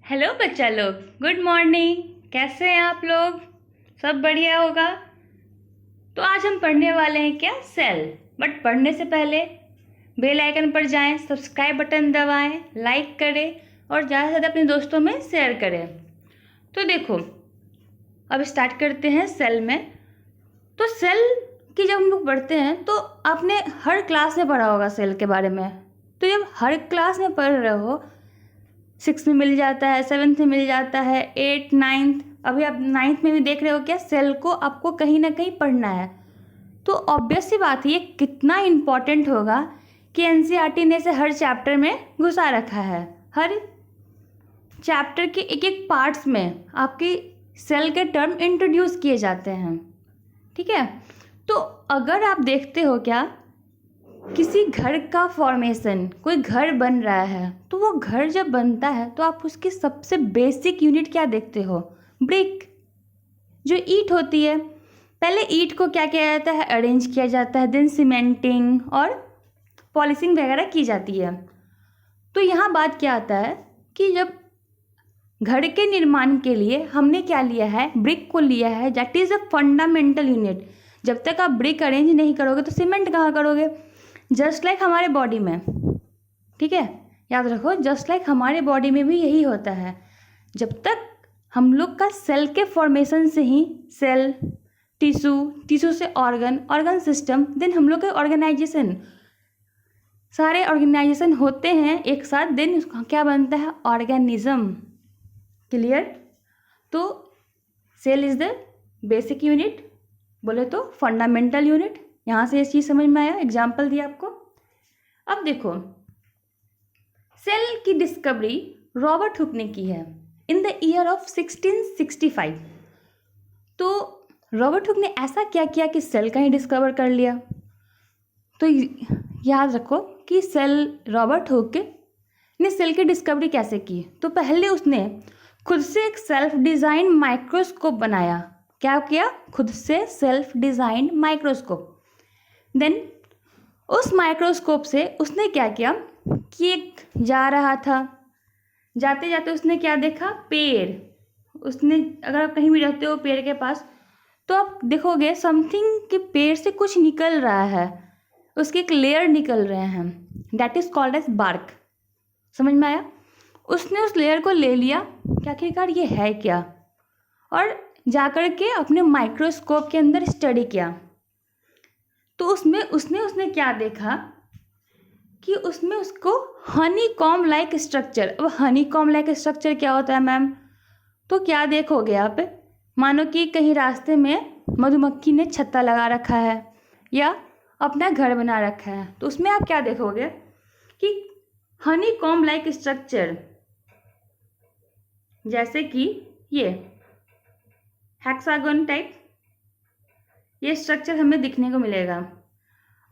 Hello बच्चा लोग, good morning. कैसे हैं आप लोग? सब बढ़िया होगा। तो आज हम पढ़ने वाले हैं क्या? सेल। बट पढ़ने से पहले बेल आइकन पर जाएं, सब्सक्राइब बटन दबाएं, लाइक करें और ज़्यादा से ज़्यादा अपने दोस्तों में शेयर करें। तो देखो, अब स्टार्ट करते हैं सेल में। तो सेल की जब हम लोग पढ़ते हैं तो आपने हर क्लास में पढ़ा होगा सेल के बारे में। तो जब हर क्लास में पढ़ रहे हो, 6 में मिल जाता है, 7th में मिल जाता है, 8, 9th, अभी आप 9th में भी देख रहे हो क्या? सेल को आपको कहीं ना कहीं पढ़ना है। तो ऑब्वियस सी बात है, ये कितना इम्पॉर्टेंट होगा कि एनसीईआरटी ने इसे हर चैप्टर में घुसा रखा है। हर चैप्टर के एक एक पार्ट्स में आपकी सेल के टर्म इंट्रोड्यूस किए जाते हैं। ठीक है, तो अगर आप देखते हो क्या, किसी घर का फॉर्मेशन, कोई घर बन रहा है, तो वो घर जब बनता है तो आप उसकी सबसे बेसिक यूनिट क्या देखते हो? ब्रिक, जो ईंट होती है। पहले ईंट को क्या किया जाता है? अरेंज किया जाता है, देन सीमेंटिंग और पॉलिशिंग वगैरह की जाती है। तो यहाँ बात क्या आता है कि जब घर के निर्माण के लिए हमने क्या लिया है? ब्रिक को लिया है, that is a fundamental unit. जब तक आप ब्रिक अरेंज नहीं करोगे तो सीमेंट कहाँ करोगे? जस्ट लाइक हमारे बॉडी में, ठीक है, याद रखो, जस्ट लाइक हमारे बॉडी में भी यही होता है। जब तक हम लोग का सेल के फॉर्मेशन से ही सेल, टिश्यू से ऑर्गन सिस्टम, देन हम लोग के ऑर्गेनाइजेशन, सारे ऑर्गेनाइजेशन होते हैं एक साथ, देन उसका क्या बनता है? ऑर्गेनिज्म। क्लियर? तो cell is the basic unit, बोले तो फंडामेंटल यूनिट। यहाँ से ये चीज़ समझ में आया, एग्जाम्पल दिया आपको। अब देखो, सेल की डिस्कवरी रॉबर्ट हुक ने की है इन द ईयर ऑफ 1665। तो रॉबर्ट हुक ने ऐसा क्या किया कि सेल का ही डिस्कवर कर लिया? तो याद रखो कि रॉबर्ट हुक ने सेल की डिस्कवरी कैसे की। तो पहले उसने खुद से एक सेल्फ डिज़ाइन माइक्रोस्कोप बनाया। क्या किया? खुद से सेल्फ डिज़ाइन माइक्रोस्कोप। देन उस माइक्रोस्कोप से उसने क्या किया कि एक जा रहा था, जाते जाते उसने क्या देखा? पेड़। उसने, अगर आप कहीं भी रहते हो पेड़ के पास, तो आप देखोगे समथिंग कि पेड़ से कुछ निकल रहा है, उसके एक लेयर निकल रहे हैं, that is called as bark. समझ में आया? उसने उस लेयर को ले लिया कि आखिरकार ये है क्या, और जाकर के अपने माइक्रोस्कोप के अंदर स्टडी किया। तो उसने क्या देखा कि उसमें उसको हनी कॉम लाइक स्ट्रक्चर। अब हनी कॉम लाइक स्ट्रक्चर क्या होता है मैम? तो क्या देखोगे आप, मानो कि कहीं रास्ते में मधुमक्खी ने छत्ता लगा रखा है या अपना घर बना रखा है, तो उसमें आप क्या देखोगे कि हनी कॉम लाइक स्ट्रक्चर, जैसे कि ये हेक्सागन टाइप, ये स्ट्रक्चर हमें दिखने को मिलेगा।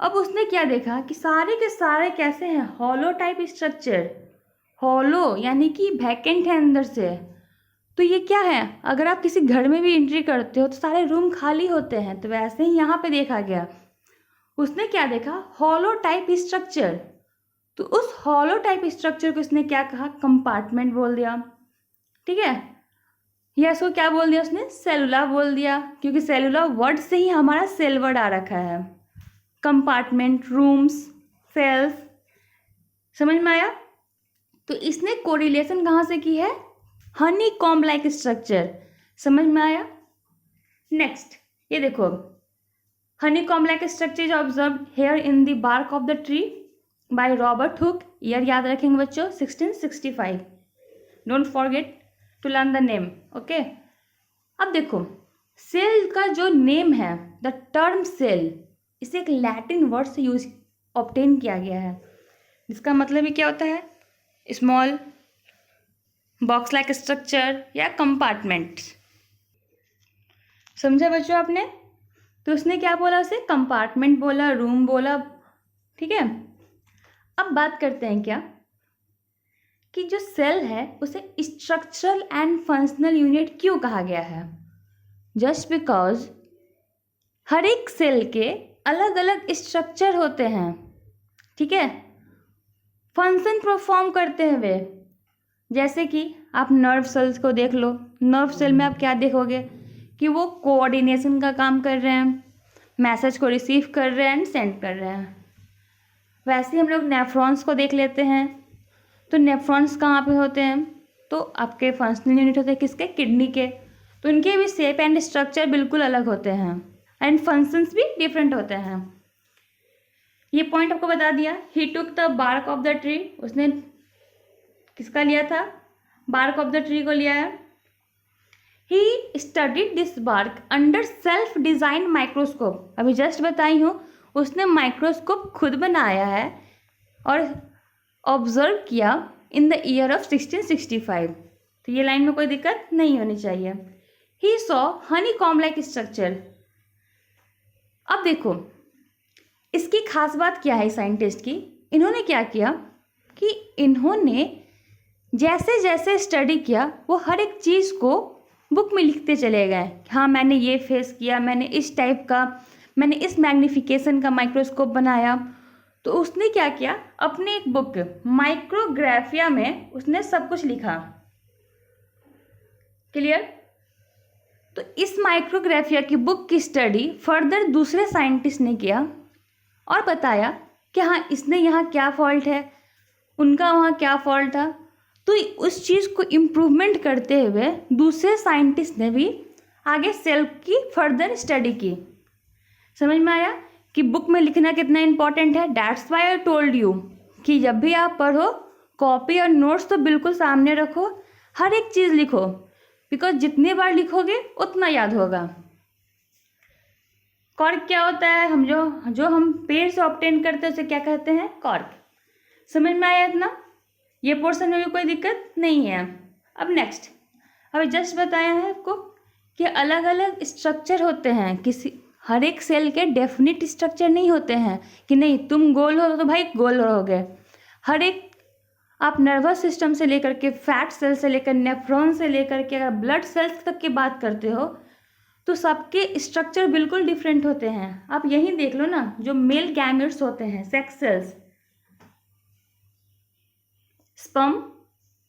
अब उसने क्या देखा कि सारे के सारे कैसे हैं? Hollow type structure. हॉलो यानी कि वैकेंट है अंदर से। तो ये क्या है? अगर आप किसी घर में भी एंट्री करते हो तो सारे रूम खाली होते हैं, तो वैसे ही यहाँ पे देखा गया। उसने क्या देखा? Hollow type structure. तो उस हॉलो टाइप स्ट्रक्चर को उसने क्या कहा? कंपार्टमेंट बोल दिया। ठीक है, या इसको क्या बोल दिया उसने? सेलुला बोल दिया, क्योंकि सेलुला वर्ड से ही हमारा सेल वर्ड आ रखा है। Compartment, rooms, cells. समझ में आया? तो इसने कोरिलेशन कहाँ से की है? Honeycomb like structure. समझ में आया? नेक्स्ट ये देखो, honeycomb like structure is observed here in the bark of the tree by Robert Hooke. Year याद रखेंगे बच्चों, 1665। Don't forget to learn the name, okay. अब देखो, सेल का जो नेम है, द टर्म सेल, इसे एक लैटिन वर्ड से यूज ऑब्टेन किया गया है, जिसका मतलब ही क्या होता है? स्मॉल बॉक्स लाइक स्ट्रक्चर या कंपार्टमेंट। समझा बच्चों आपने? तो उसने क्या बोला? उसे कंपार्टमेंट बोला, रूम बोला। ठीक है, अब बात करते हैं क्या कि जो सेल है उसे स्ट्रक्चरल एंड फंक्शनल यूनिट क्यों कहा गया है? जस्ट बिकॉज हर एक सेल के अलग अलग स्ट्रक्चर होते हैं, ठीक है, फंक्शन परफॉर्म करते हैं वे। जैसे कि आप नर्व सेल्स को देख लो, नर्व सेल में आप क्या देखोगे कि वो कोऑर्डिनेशन का काम कर रहे हैं, मैसेज को रिसीव कर रहे हैं एंड सेंड कर रहे हैं। वैसे ही हम लोग नेफ्रॉन्स को देख लेते हैं। तो नेफ्रॉन्स कहाँ पे होते हैं? तो आपके फंक्शनल यूनिट होते हैं किसके? किडनी के। तो इनके भी शेप एंड स्ट्रक्चर बिल्कुल अलग होते हैं एंड फंक्शंस भी डिफरेंट होते हैं। ये पॉइंट आपको बता दिया। He took the bark of the tree, उसने किसका लिया था? बार्क ऑफ द ट्री को लिया है। He studied this bark under self design microscope, अभी जस्ट बताई हूँ, उसने माइक्रोस्कोप खुद बनाया है और ऑब्जर्व किया इन द ईयर ऑफ 1665। तो ये लाइन में कोई दिक्कत नहीं होनी चाहिए। He saw Honey com like structure. अब देखो इसकी खास बात क्या है साइंटिस्ट की, इन्होंने क्या किया कि इन्होंने जैसे जैसे स्टडी किया वो हर एक चीज़ को बुक में लिखते चले गए। हाँ मैंने ये फेस किया, मैंने इस टाइप का, मैंने इस मैग्नीफिकेशन का माइक्रोस्कोप बनाया। तो उसने क्या किया, अपने एक बुक माइक्रोग्राफिया में उसने सब कुछ लिखा। क्लियर? तो इस माइक्रोग्राफिया की बुक की स्टडी फर्दर दूसरे साइंटिस्ट ने किया और बताया कि हाँ इसने यहाँ क्या फॉल्ट है, उनका वहाँ क्या फॉल्ट था। तो उस चीज़ को इम्प्रूवमेंट करते हुए दूसरे साइंटिस्ट ने भी आगे सेल की फर्दर स्टडी की। समझ में आया कि बुक में लिखना कितना इंपॉर्टेंट है? That's why I told you कि जब भी आप पढ़ो कॉपी और नोट्स तो बिल्कुल सामने रखो, हर एक चीज़ लिखो, बिकॉज जितनी बार लिखोगे उतना याद होगा। कॉर्क क्या होता है? हम जो हम पेड़ से ऑब्टेन करते हैं उसे क्या कहते हैं? कॉर्क। समझ में आया इतना? ये पोर्शन में भी कोई दिक्कत नहीं है। अब नेक्स्ट, अभी जस्ट बताया है आपको कि अलग अलग स्ट्रक्चर होते हैं, किसी हर एक सेल के डेफिनिट स्ट्रक्चर नहीं होते हैं कि नहीं तुम गोल हो तो भाई गोल रहोगे। हर एक आप नर्वस सिस्टम से लेकर के फैट सेल से लेकर नेफ्रॉन से लेकर के अगर ब्लड सेल्स तक की बात करते हो तो सबके स्ट्रक्चर बिल्कुल डिफरेंट होते हैं। आप यही देख लो ना, जो मेल गैमेट्स होते हैं, सेक्स सेल्स, स्पर्म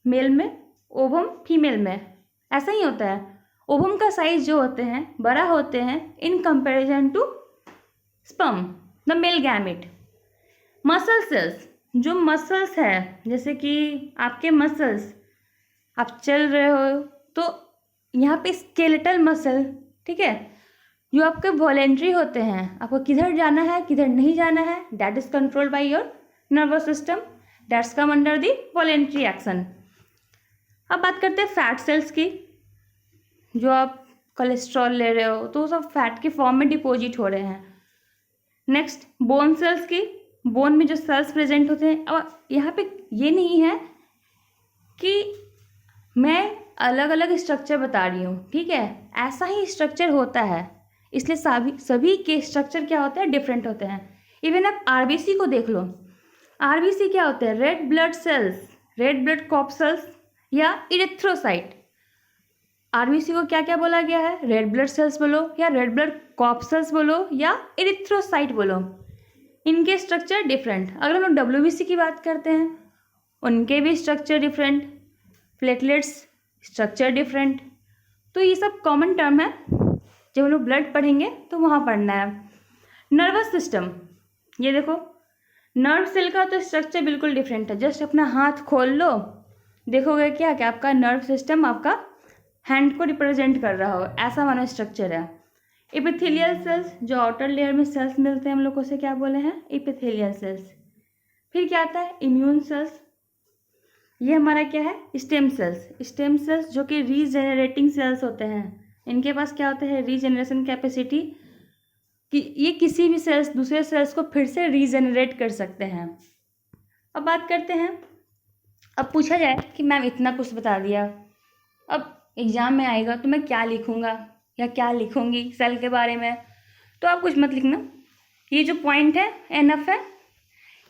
मेल में, ओवम फीमेल में, ऐसा ही होता है। ओवम का साइज जो होते हैं बड़ा होते हैं in comparison to sperm, the male gamete. Muscle cells, जो मसल्स है, जैसे कि आपके मसल्स, आप चल रहे हो तो यहाँ पे स्केलेटल मसल, ठीक है, जो आपके वॉलेंट्री होते हैं, आपको किधर जाना है किधर नहीं जाना है, that is controlled by your nervous system, that's come under the voluntary action. अब बात करते हैं फैट सेल्स की। जो आप कोलेस्ट्रॉल ले रहे हो तो वो सब फैट के फॉर्म में डिपॉजिट हो रहे हैं। नेक्स्ट बोन सेल्स की, बोन में जो सेल्स प्रेजेंट होते हैं। अब यहाँ पे ये नहीं है कि मैं अलग अलग स्ट्रक्चर बता रही हूँ, ठीक है, ऐसा ही स्ट्रक्चर होता है, इसलिए सभी के स्ट्रक्चर क्या होते हैं? डिफरेंट होते हैं। इवन आप आरबीसी को देख लो, आरबीसी क्या होते हैं? Red blood cells, red blood corpuscles या इरिथ्रोसाइट। आरबीसी को क्या क्या बोला गया है? रेड ब्लड सेल्स बोलो या रेड ब्लड कॉर्पसल्स बोलो या इरिथ्रोसाइट बोलो, इनके स्ट्रक्चर डिफरेंट। अगर हम लोग डब्ल्यूबीसी की बात करते हैं, उनके भी structure different, platelets structure different. तो ये सब कॉमन टर्म है, जब हम लोग ब्लड पढ़ेंगे तो वहाँ पढ़ना है। नर्वस सिस्टम, ये देखो नर्व सेल का तो स्ट्रक्चर बिल्कुल डिफरेंट है। जस्ट अपना हाथ खोल लो, देखोगे क्या कि आपका नर्व सिस्टम आपका हैंड को रिप्रेजेंट कर रहा हो, ऐसा वाला स्ट्रक्चर है। एपिथेलियल सेल्स, जो आउटर लेयर में सेल्स मिलते हैं हम लोग को, उसे क्या बोले हैं? Epithelial cells. फिर क्या आता है? Immune cells. ये हमारा क्या है? Stem cells. स्टेम सेल्स जो कि रीजेनरेटिंग सेल्स होते हैं, इनके पास क्या होता है? रीजेनरेशन कैपेसिटी, कि ये किसी भी सेल्स दूसरे सेल्स को फिर से रीजेनरेट कर सकते हैं। अब बात करते हैं, अब पूछा जाए कि मैम इतना कुछ बता दिया, अब एग्ज़ाम में आएगा तो मैं क्या लिखूँगा या क्या लिखूँगी सेल के बारे में, तो आप कुछ मत लिखना। ये जो पॉइंट है एनफ है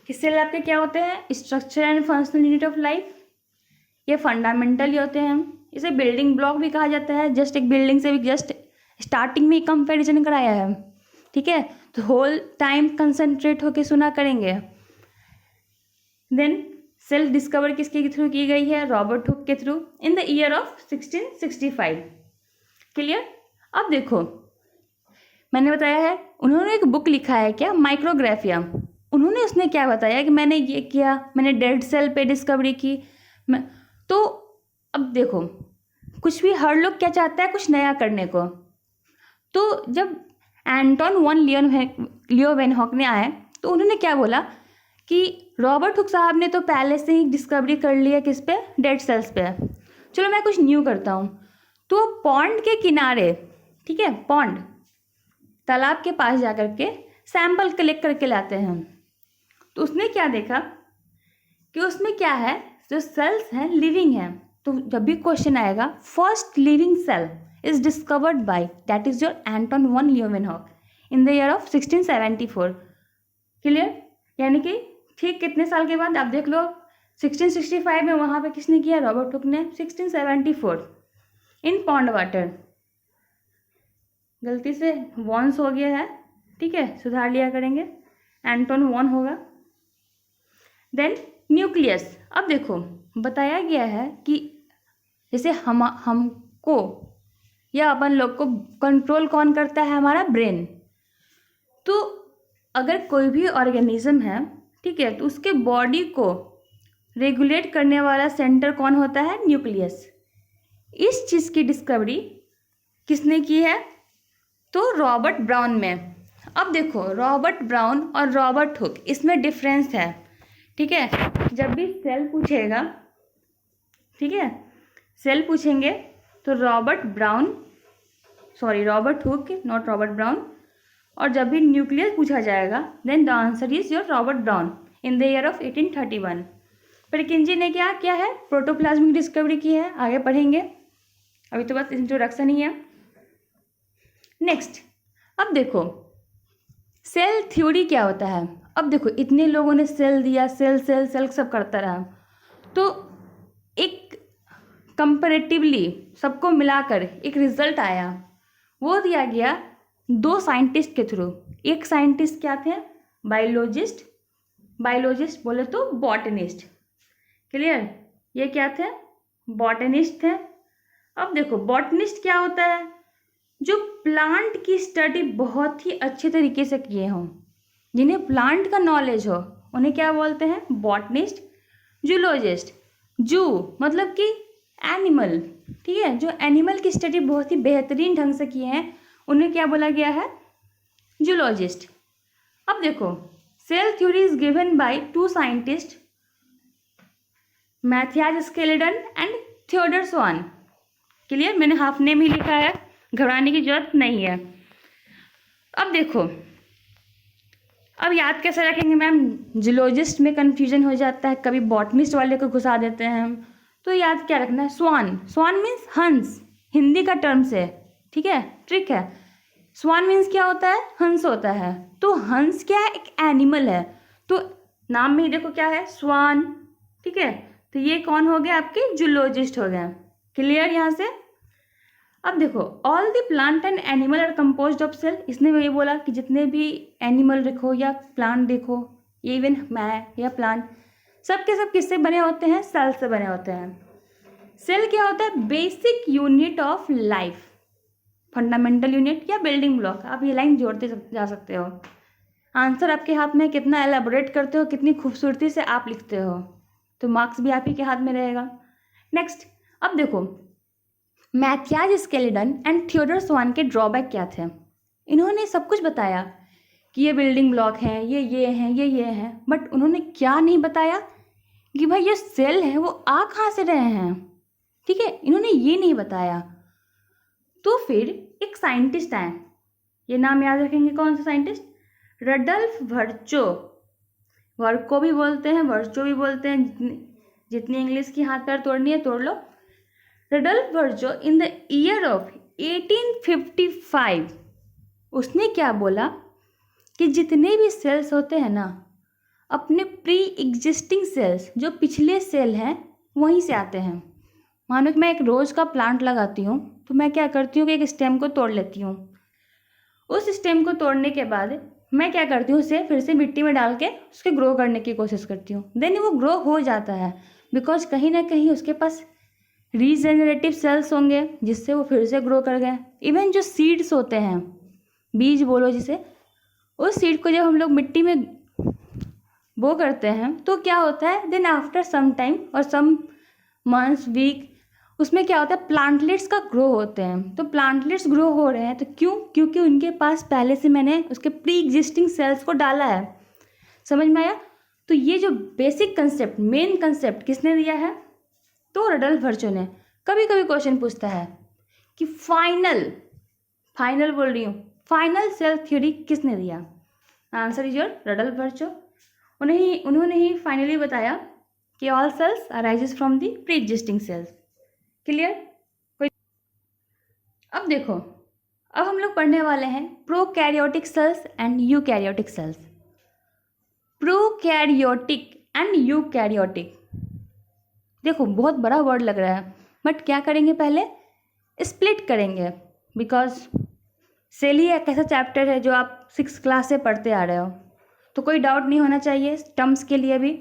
कि सेल आपके क्या होते हैं? Structure and functional unit of life. ये फंडामेंटल ही होते हैं, इसे बिल्डिंग ब्लॉक भी कहा जाता है। जस्ट एक बिल्डिंग से भी जस्ट स्टार्टिंग में कंपैरिजन कराया है, ठीक है, तो होल टाइम कंसंट्रेट होके सुना करेंगे। देन सेल डिस्कवर किसके थ्रू की गई है? रॉबर्ट हुक के through in the year of 1665। Clear? अब देखो, मैंने बताया है उन्होंने एक बुक लिखा है क्या, माइक्रोग्राफिया। उन्होंने उसने क्या बताया कि मैंने ये किया, मैंने डेड सेल पे डिस्कवरी की। तो अब देखो, कुछ भी हर लोग क्या चाहता है, कुछ नया करने को। तो जब एंटोन वन लियोवेनहॉक ने आए तो उन्होंने क्या बोला कि रॉबर्ट हुक साहब ने तो पहले से ही डिस्कवरी कर लिया किस पे, डेड सेल्स पे, चलो मैं कुछ न्यू करता हूँ। तो पॉन्ड के किनारे, ठीक है, पॉन्ड तालाब के पास जाकर के सैंपल कलेक्ट करके लाते हैं। तो उसने क्या देखा कि उसमें क्या है, जो सेल्स हैं लिविंग हैं। तो जब भी क्वेश्चन आएगा, first living cell is discovered by, that is your Anton van Leeuwenhoek in the year of 1674। Clear? यानी कि ठीक कितने साल के बाद आप देख लो, 1665 में वहाँ पे किसने किया, रॉबर्ट हुक ने। 1674 इन पॉन्ड वाटर, गलती से वॉन्स हो गया है, ठीक है, सुधार लिया करेंगे, एंटोन वॉन होगा। Then nucleus. अब देखो बताया गया है कि जैसे हमको या अपन लोग को कंट्रोल कौन करता है, हमारा ब्रेन। तो अगर कोई भी ऑर्गेनिज्म है, ठीक है, तो उसके बॉडी को रेगुलेट करने वाला सेंटर कौन होता है, न्यूक्लियस। इस चीज़ की डिस्कवरी किसने की है, तो रॉबर्ट ब्राउन में। अब देखो रॉबर्ट ब्राउन और रॉबर्ट हुक, इसमें डिफरेंस है, ठीक है। जब भी सेल पूछेगा, ठीक है, सेल पूछेंगे तो Robert Hooke, not Robert Brown. और जब भी न्यूक्लियस पूछा जाएगा, then the answer is your Robert Brown in the year of 1831। Purkinje ने क्या किया है, प्रोटोप्लाज्म की डिस्कवरी की है, आगे पढ़ेंगे, अभी तो बस इंट्रोडक्शन ही है। नेक्स्ट, अब देखो सेल थ्योरी क्या होता है। अब देखो इतने लोगों ने सेल दिया, सेल सेल सेल सब करता रहा, तो एक कंपैरेटिवली सबको मिलाकर एक रिजल्ट आया, वो दिया गया दो साइंटिस्ट के थ्रू। एक साइंटिस्ट क्या थे, बायोलॉजिस्ट बोले तो बॉटनिस्ट। क्लियर? ये क्या थे, बॉटनिस्ट थे। अब देखो बॉटनिस्ट क्या होता है, जो प्लांट की स्टडी बहुत ही अच्छे तरीके से किए हों, जिन्हें प्लांट का नॉलेज हो, उन्हें क्या बोलते हैं, बॉटनिस्ट। जूलॉजिस्ट, जू मतलब कि एनिमल, ठीक है, जो एनिमल की स्टडी बहुत ही बेहतरीन ढंग से किए हैं, उन्हें क्या बोला गया है, जूलॉजिस्ट। अब देखो cell theory is given by two scientist, Matthias Schleiden and Theodor Schwann. Clear? मैंने हाफ नेम ही लिखा है, घबराने की जरूरत नहीं है। अब देखो, अब याद कैसे रखेंगे मैम, जूलॉजिस्ट में कंफ्यूजन हो जाता है, कभी बॉटनिस्ट वाले को घुसा देते हैं हम। तो याद क्या रखना है, स्वान मीन्स हंस, हिंदी का टर्म से, ठीक है, ट्रिक है। स्वान मीन्स क्या होता है, हंस होता है। तो हंस क्या है, एक एनिमल है, तो नाम में ही देखो क्या है, स्वान, ठीक है। तो ये कौन हो गया, आपके जूलॉजिस्ट हो गया। क्लियर यहाँ से? अब देखो all the plant and animal are composed of cell. इसने ये बोला कि जितने भी एनिमल देखो या प्लांट देखो, इवन मैं या प्लांट, सब के सब किससे बने होते हैं, सेल से बने होते हैं। सेल क्या होता है, basic unit of life, fundamental unit या बिल्डिंग ब्लॉक। आप ये लाइन जोड़ते जा सकते हो। आंसर आपके हाथ में, कितना एलाबोरेट करते हो, कितनी खूबसूरती से आप लिखते हो, तो मार्क्स भी आप ही के हाथ में रहेगा। नेक्स्ट, अब देखो मैथियाज स्केलेटन एंड थियोडर स्वान के ड्रॉबैक क्या थे। इन्होंने सब कुछ बताया कि ये बिल्डिंग ब्लॉक हैं, ये हैं, ये हैं, बट उन्होंने क्या नहीं बताया कि भाई ये सेल है वो आ कहाँ से रहे हैं, ठीक है, इन्होंने ये नहीं बताया। तो फिर एक साइंटिस्ट आए, ये नाम याद रखेंगे, कौन सा साइंटिस्ट, रडल्फ वर्चो। वर्को भी बोलते हैं, वर्चो भी बोलते हैं, जितनी इंग्लिश की हाथ पैर तोड़नी है तोड़ लो। Rudolf Virchow in the year of 1855 उसने क्या बोला कि जितने भी सेल्स होते हैं ना, अपने प्री एग्जिस्टिंग सेल्स, जो पिछले सेल हैं वहीं से आते हैं। मानो कि मैं एक रोज़ का प्लांट लगाती हूँ, तो मैं क्या करती हूँ कि एक स्टेम को तोड़ लेती हूँ। उस स्टेम को तोड़ने के बाद मैं क्या करती हूँ, उसे फिर से मिट्टी में डाल के उसके ग्रो करने की कोशिश करती हूँ। देन वो ग्रो हो जाता है, बिकॉज कहीं ना कहीं उसके पास रीजेनरेटिव सेल्स होंगे जिससे वो फिर से ग्रो कर गए। इवन जो सीड्स होते हैं, बीज बोलो जिसे, उस सीड को जब हम लोग मिट्टी में बो करते हैं तो क्या होता है, देन आफ्टर सम टाइम और सम मंथ्स वीक उसमें क्या होता है, प्लांटलेट्स का ग्रो होते हैं। तो प्लांटलेट्स ग्रो हो रहे हैं तो क्यों, क्योंकि उनके पास पहले से मैंने उसके प्री एग्जिस्टिंग सेल्स को डाला है। समझ में आया? तो ये जो बेसिक कंसेप्ट, मेन कंसेप्ट किसने दिया है, तो रडल्फ वर्चो ने। कभी कभी क्वेश्चन पूछता है कि फाइनल बोल रही हूँ, फाइनल सेल थ्योरी किसने दिया? Answer is your Rudolf Virchow. उन्होंने ही फाइनली बताया कि all cells arises from the pre existing cells. Clear? कोई? अब देखो, अब हम लोग पढ़ने वाले हैं prokaryotic cells and eukaryotic cells. Prokaryotic and eukaryotic, देखो बहुत बड़ा वर्ड लग रहा है, बट क्या करेंगे, पहले स्प्लिट करेंगे, बिकॉज सेल ही एक ऐसा चैप्टर है जो आप 6th क्लास से पढ़ते आ रहे हो, तो कोई डाउट नहीं होना चाहिए टर्म्स के लिए भी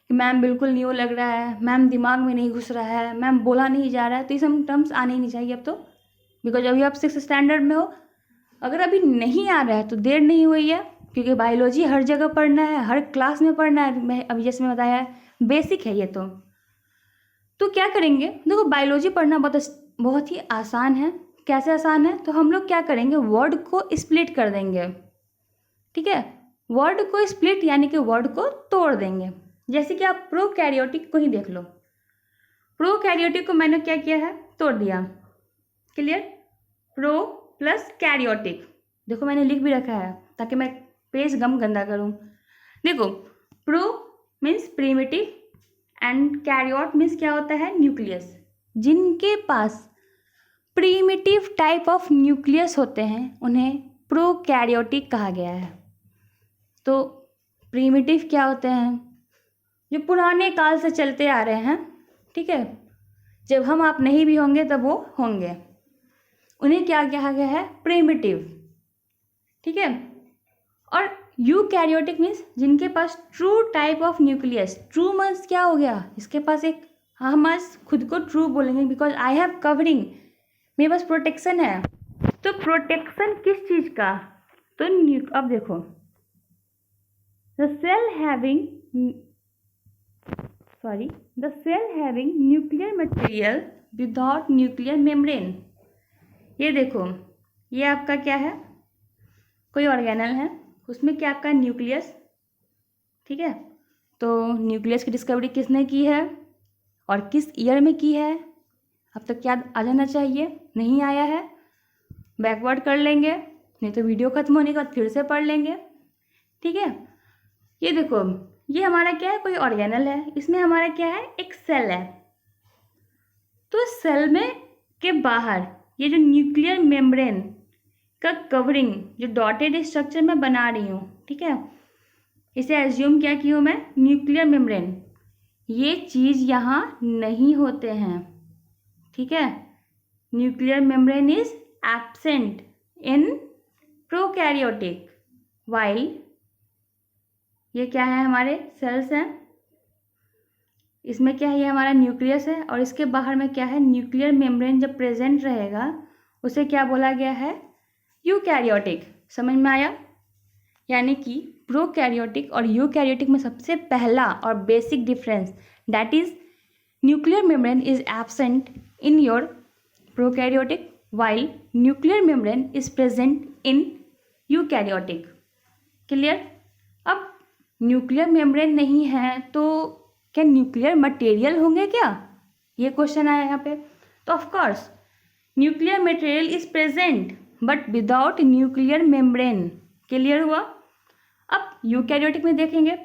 कि मैम बिल्कुल न्यू लग रहा है, मैम दिमाग में नहीं घुस रहा है, मैम बोला नहीं जा रहा है, तो ये सब टर्म्स आने ही नहीं चाहिए अब तो, बिकॉज अभी आप 6th स्टैंडर्ड में हो। अगर अभी नहीं आ रहा है तो देर नहीं हुई है, क्योंकि बायोलॉजी हर जगह पढ़ना है, हर क्लास में पढ़ना है। मैं अभी जैसे मैं बताया है बेसिक है ये। तो क्या करेंगे, देखो बायोलॉजी पढ़ना बहुत ही आसान है। कैसे आसान है, तो हम लोग क्या करेंगे, वर्ड को स्प्लिट कर देंगे। ठीक है, वर्ड को स्प्लिट यानी कि वर्ड को तोड़ देंगे। जैसे कि आप प्रोकैरियोटिक को ही देख लो, प्रोकैरियोटिक को मैंने क्या किया है, तोड़ दिया। क्लियर? प्रो प्लस कैरियोटिक, देखो मैंने लिख भी रखा है ताकि मैं पेज गंदा करूं। देखो, pro means primitive and karyote means क्या होता है, न्यूक्लियस। जिनके पास प्रीमिटिव टाइप ऑफ न्यूक्लियस होते हैं उन्हें प्रोकैरियोटिक कहा गया है। तो प्रीमिटिव क्या होते हैं, जो पुराने काल से चलते आ रहे हैं। ठीक है, जब हम आप नहीं भी होंगे तब वो होंगे, उन्हें क्या कहा गया है, प्रीमिटिव। ठीक है, और यूकैरियोटिक मीन्स जिनके पास true type of nucleus. True means क्या हो गया, इसके पास एक, हम आज खुद को ट्रू बोलेंगे बिकॉज आई हैव कवरिंग, मेरे पास प्रोटेक्शन है। तो प्रोटेक्शन किस चीज़ का, तो अब देखो, the cell having nuclear material without nuclear membrane. ये देखो, ये आपका क्या है, कोई ऑर्गेनल है, उसमें क्या आपका न्यूक्लियस। ठीक है, तो न्यूक्लियस की डिस्कवरी किसने की है और किस ईयर में की है, अब तक याद आ जाना चाहिए। नहीं आया है बैकवर्ड कर लेंगे, नहीं तो वीडियो खत्म होने के बाद फिर से पढ़ लेंगे। ठीक है, ये देखो, ये हमारा क्या है, कोई ऑर्गेनल है, इसमें हमारा क्या है, एक सेल है। तो सेल में के बाहर ये जो न्यूक्लियर मेम्ब्रेन का कवरिंग, जो डॉटेड स्ट्रक्चर में बना रही हूँ, ठीक है, इसे एज्यूम क्या की हूँ मैं, न्यूक्लियर मेम्ब्रेन। ये चीज़ यहाँ नहीं होते हैं। ठीक है, nuclear membrane is absent in prokaryotic, while ये क्या है, हमारे सेल्स हैं, इसमें क्या है, ये हमारा न्यूक्लियस है, और इसके बाहर में क्या है, न्यूक्लियर मेम्ब्रेन जब प्रेजेंट रहेगा उसे क्या बोला गया है, यूकैरियोटिक। समझ में आया? यानी कि प्रोकैरियोटिक और यूकैरियोटिक में सबसे पहला और basic difference, that is nuclear membrane is absent in your prokaryotic while nuclear membrane is present in eukaryotic. Clear? अब न्यूक्लियर मेम्ब्रेन नहीं है तो क्या न्यूक्लियर मटेरियल होंगे क्या, ये क्वेश्चन आया यहाँ पे। तो of course nuclear material is present but without nuclear membrane. Clear हुआ? अब यूकैरियोटिक में देखेंगे,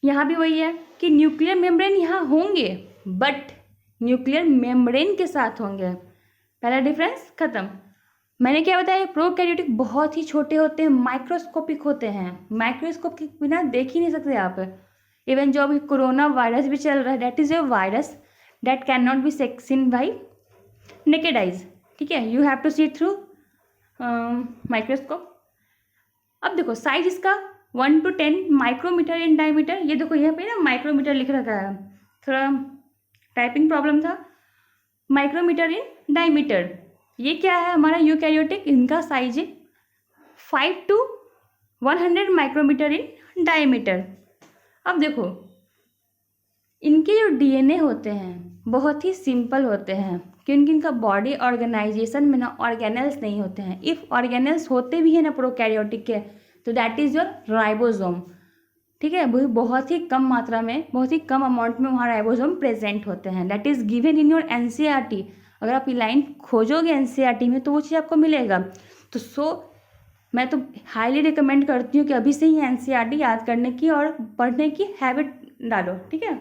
यहाँ भी वही है कि न्यूक्लियर मेम्ब्रेन यहाँ होंगे बट न्यूक्लियर मेम्ब्रेन के साथ होंगे। पहला डिफरेंस खत्म। मैंने क्या बताया, प्रोकैरियोटिक बहुत ही छोटे होते हैं, माइक्रोस्कोपिक होते हैं, माइक्रोस्कोप के बिना देख ही नहीं सकते आप। इवन जो अभी कोरोना वायरस भी चल रहा है, that is a virus that can not be seen by naked eyes. ठीक है, you have to see through microscope. अब देखो साइज इसका 1 to 10 माइक्रोमीटर इन डायमीटर। ये देखो यहाँ पे ना माइक्रोमीटर लिख रखा है, थोड़ा टाइपिंग प्रॉब्लम था। माइक्रोमीटर इन डायमीटर, ये क्या है हमारा यूकैरियोटिक, इनका साइज है 5 to 100 माइक्रोमीटर इन डायमीटर। अब देखो इनके जो डीएनए होते हैं बहुत ही सिंपल होते हैं, क्योंकि इनका बॉडी ऑर्गेनाइजेशन में ना ऑर्गेनेल्स नहीं होते हैं। इफ़ ऑर्गेनेल्स होते भी हैं ना प्रोकैरियोटिक के, तो दैट इज़ योर राइबोसोम, ठीक है। वही बहुत ही कम मात्रा में, बहुत ही कम अमाउंट में वहाँ राइबोसोम प्रेजेंट होते हैं। That is given in your NCERT. अगर आप ये लाइन खोजोगे एनसीईआरटी में तो वो चीज़ आपको मिलेगा। तो मैं तो हाईली रिकमेंड करती हूँ कि अभी से ही एनसीईआरटी याद करने की और पढ़ने की हैबिट डालो, ठीक है।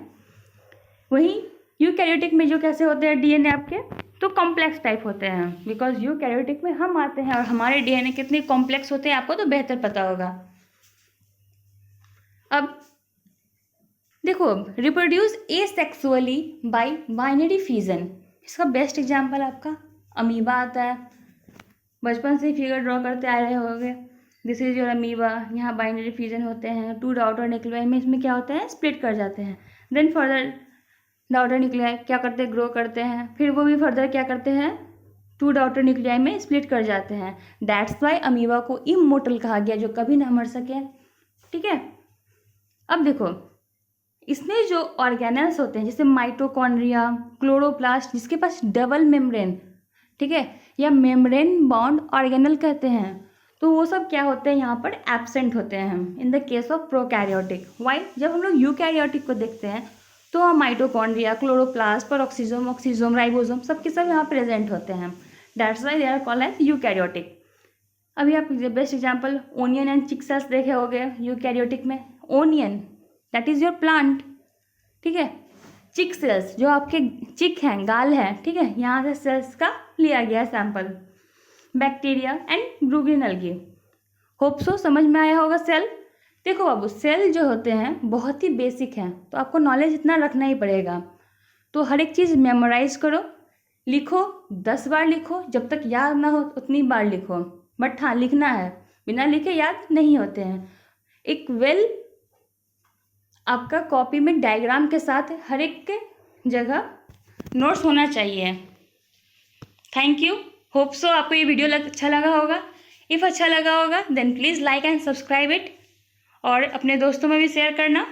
वहीं यूकैरियोटिक में जो कैसे होते हैं डीएनए आपके, तो कॉम्प्लेक्स टाइप होते हैं, बिकॉज यूकैरियोटिक में हम आते हैं और हमारे डीएनए कितने कॉम्प्लेक्स होते हैं आपको तो बेहतर पता होगा। अब देखो reproduce asexually bye binary fusion, इसका बेस्ट एग्जांपल आपका अमीबा आता है। बचपन से ही फिगर ड्रॉ करते आ रहे होंगे, दिस इज योर अमीबा। यहाँ बाइनरी फ्यूजन होते हैं, 2 डॉटर न्यूक्लियाई में इसमें क्या होते हैं, स्प्लिट कर जाते हैं। देन फर्दर डॉटर न्यूक्लियाई क्या करते हैं, ग्रो करते हैं, फिर वो भी फर्दर क्या करते हैं, 2 डॉटर न्यूक्लियाई में स्प्लिट कर जाते हैं। दैट्स वाई अमीबा को इमोर्टल कहा गया, जो कभी ना मर सके, ठीक है। अब देखो इसमें जो ऑर्गेनेल्स होते हैं जैसे माइटोकॉन्ड्रिया, क्लोरोप्लास्ट, जिसके पास डबल मेम्ब्रेन, ठीक है, या मेम्ब्रेन बाउंड ऑर्गेनल कहते हैं, तो वो सब क्या होते हैं यहाँ पर एब्सेंट होते हैं in the case of prokaryotic. Why जब हम लोग यूकैरियोटिक को देखते हैं तो हम mitochondria, chloroplast, peroxisome, oxysome, ribosome सबके सब यहाँ प्रेजेंट होते हैं। That's why they are called as eukaryotic. अभी आप best example onion and chick cells देखे होंगे यूकैरियोटिक में। Onion that is your plant, ठीक है। चिक सेल्स जो आपके चिक हैं, गाल है, ठीक है, यहाँ से सेल्स का लिया गया sample. Bacteria and blue green algae. Hope so समझ में आया होगा सेल। देखो बाबू सेल जो होते हैं बहुत ही बेसिक हैं, तो आपको नॉलेज इतना रखना ही पड़ेगा। तो हर एक चीज़ मेमोराइज करो, लिखो, 10 बार लिखो, जब तक याद ना हो उतनी बार लिखो, बट हाँ लिखना है, बिना लिखे याद नहीं होते हैं। एक आपका कॉपी में डायग्राम के साथ हर एक के जगह नोट्स होना चाहिए। Thank you. होप सो आपको ये वीडियो अच्छा लगा होगा। इफ़ अच्छा लगा होगा then please like and subscribe it, और अपने दोस्तों में भी शेयर करना।